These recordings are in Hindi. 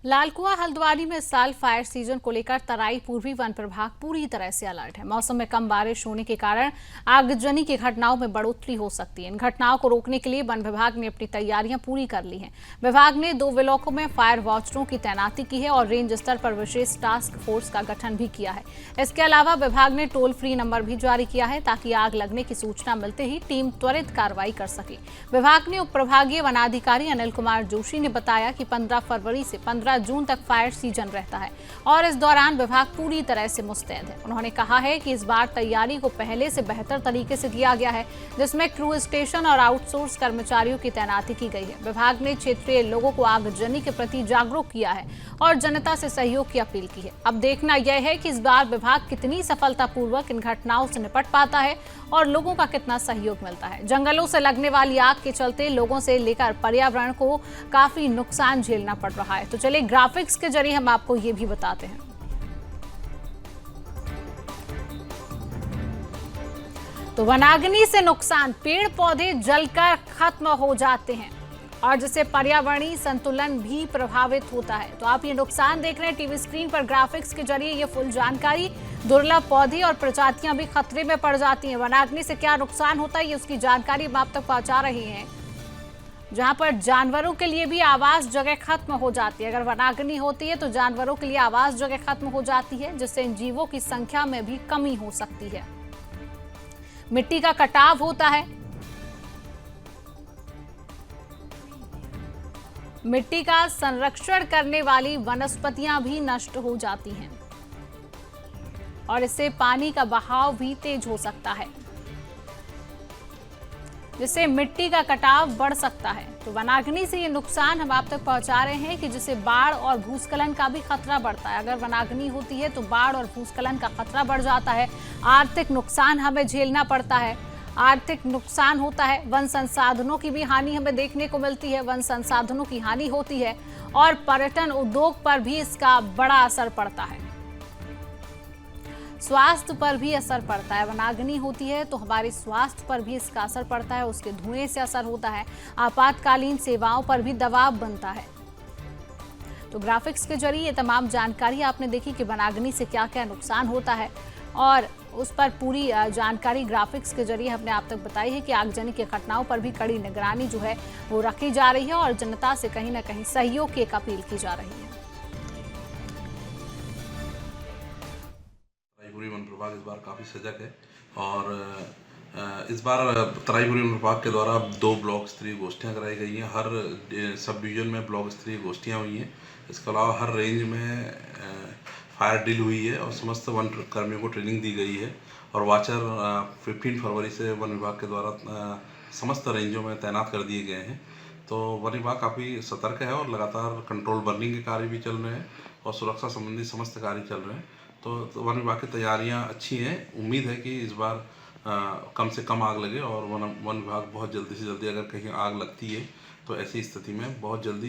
लालकुआं हल्द्वानी में इस साल फायर सीजन को लेकर तराई पूर्वी वन प्रभाग पूरी तरह से अलर्ट है। मौसम में कम बारिश होने के कारण आगजनी की घटनाओं में बढ़ोतरी हो सकती है। इन घटनाओं को रोकने के लिए वन विभाग ने अपनी तैयारियां पूरी कर ली हैं। विभाग ने 2 ब्लॉकों में फायर वॉचरों की तैनाती की है और रेंज स्तर पर विशेष टास्क फोर्स का गठन भी किया है। इसके अलावा विभाग ने टोल फ्री नंबर भी जारी किया है ताकि आग लगने की सूचना मिलते ही टीम त्वरित कार्रवाई कर सके। विभाग ने उप प्रभागीय वनाधिकारी अनिल कुमार जोशी ने बताया कि 15 फरवरी से 15 जून तक फायर सीजन रहता है और इस दौरान विभाग पूरी तरह से मुस्तैद है। उन्होंने कहा है कि इस बार तैयारी को पहले से बेहतर तरीके से किया गया है, जिसमें क्रू स्टेशन और आउटसोर्स कर्मचारियों की तैनाती की गई है। विभाग ने क्षेत्रीय लोगों को आगजनी के प्रति जागरूक किया है और जनता से सहयोग की अपील की है। अब देखना यह है कि इस बार विभाग कितनी सफलतापूर्वक इन घटनाओं से निपट पाता है और लोगों का कितना सहयोग मिलता है। जंगलों से लगने वाली आग के चलते लोगों से लेकर पर्यावरण को काफी नुकसान झेलना पड़ रहा है। तो चलिए ग्राफिक्स के जरिए हम आपको ये भी बताते हैं। तो वनाग्नि से नुकसान, पेड़ पौधे जलकर खत्म हो जाते हैं और जिससे पर्यावरणीय संतुलन भी प्रभावित होता है। तो आप ये नुकसान देख रहे हैं टीवी स्क्रीन पर। ग्राफिक्स के जरिए ये फुल जानकारी, दुर्लभ पौधे और प्रजातियां भी खतरे में पड़ जाती हैं। वनाग्नि से क्या नुकसान होता है, ये उसकी जानकारी हम आप तक पहुंचा रहे हैं। जहां पर जानवरों के लिए भी आवास जगह खत्म हो जाती है। अगर वनाग्नि होती है तो जानवरों के लिए आवास जगह खत्म हो जाती है, जिससे इन जीवों की संख्या में भी कमी हो सकती है। मिट्टी का कटाव होता है, मिट्टी का संरक्षण करने वाली वनस्पतियां भी नष्ट हो जाती हैं और इससे पानी का बहाव भी तेज हो सकता है, जिससे मिट्टी का कटाव बढ़ सकता है। तो वनाग्नि से ये नुकसान हम आप तक पहुंचा रहे हैं कि जिससे बाढ़ और भूस्खलन का भी खतरा बढ़ता है। अगर वनाग्नि होती है तो बाढ़ और भूस्खलन का खतरा बढ़ जाता है, आर्थिक नुकसान हमें झेलना पड़ता है, आर्थिक नुकसान होता है, वन संसाधनों की भी हानि हमें देखने को मिलती है, वन संसाधनों की हानि होती है और पर्यटन उद्योग पर भी इसका बड़ा असर पड़ता है। स्वास्थ्य पर भी असर पड़ता है। वनाग्नि होती है तो हमारे स्वास्थ्य पर भी इसका असर पड़ता है, उसके धुएं से असर होता है, आपातकालीन सेवाओं पर भी दबाव बनता है। तो ग्राफिक्स के जरिए ये तमाम जानकारी आपने देखी कि वनाग्नि से क्या क्या नुकसान होता है और उस पर पूरी जानकारी ग्राफिक्स के जरिए हमने आप तक बताई है कि आगजनी की घटनाओं पर भी कड़ी निगरानी जो है वो रखी जा रही है और जनता से कहीं ना कहीं सहयोग की एक अपील की जा रही है। तराईपुरी वन प्रभाग इस बार काफ़ी सजग है और इस बार तराईपुरी वन प्रभाग के द्वारा 2 ब्लॉक स्तरीय गोष्ठियाँ कराई गई हैं। हर सब डिवीजन में ब्लॉक स्तरीय गोष्ठियाँ हुई हैं। इसके अलावा हर रेंज में फायर ड्रिल हुई है और समस्त वन कर्मियों को ट्रेनिंग दी गई है और वाचर 15 फरवरी से वन विभाग के द्वारा समस्त रेंजों में तैनात कर दिए गए हैं। तो वन विभाग काफ़ी सतर्क है और लगातार कंट्रोल बर्निंग के कार्य भी चल रहे हैं और सुरक्षा संबंधी समस्त कार्य चल रहे हैं। तो वन विभाग की तैयारियां अच्छी हैं। उम्मीद है कि इस बार कम से कम आग लगे और वन विभाग बहुत जल्दी से जल्दी, अगर कहीं आग लगती है तो ऐसी स्थिति में बहुत जल्दी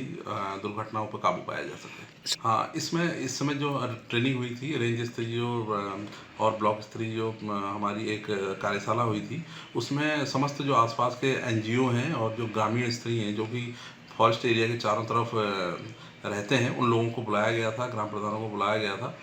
दुर्घटनाओं पर काबू पाया जा सकता है। हाँ, इसमें इस समय जो ट्रेनिंग हुई थी रेंज स्तरीय और ब्लॉक स्तरीय जो हमारी एक कार्यशाला हुई थी, उसमें समस्त जो आसपास के NGO हैं और जो ग्रामीण स्तरीय हैं जो कि फॉरेस्ट एरिया के चारों तरफ रहते हैं, उन लोगों को बुलाया गया था, ग्राम प्रधानों को बुलाया गया था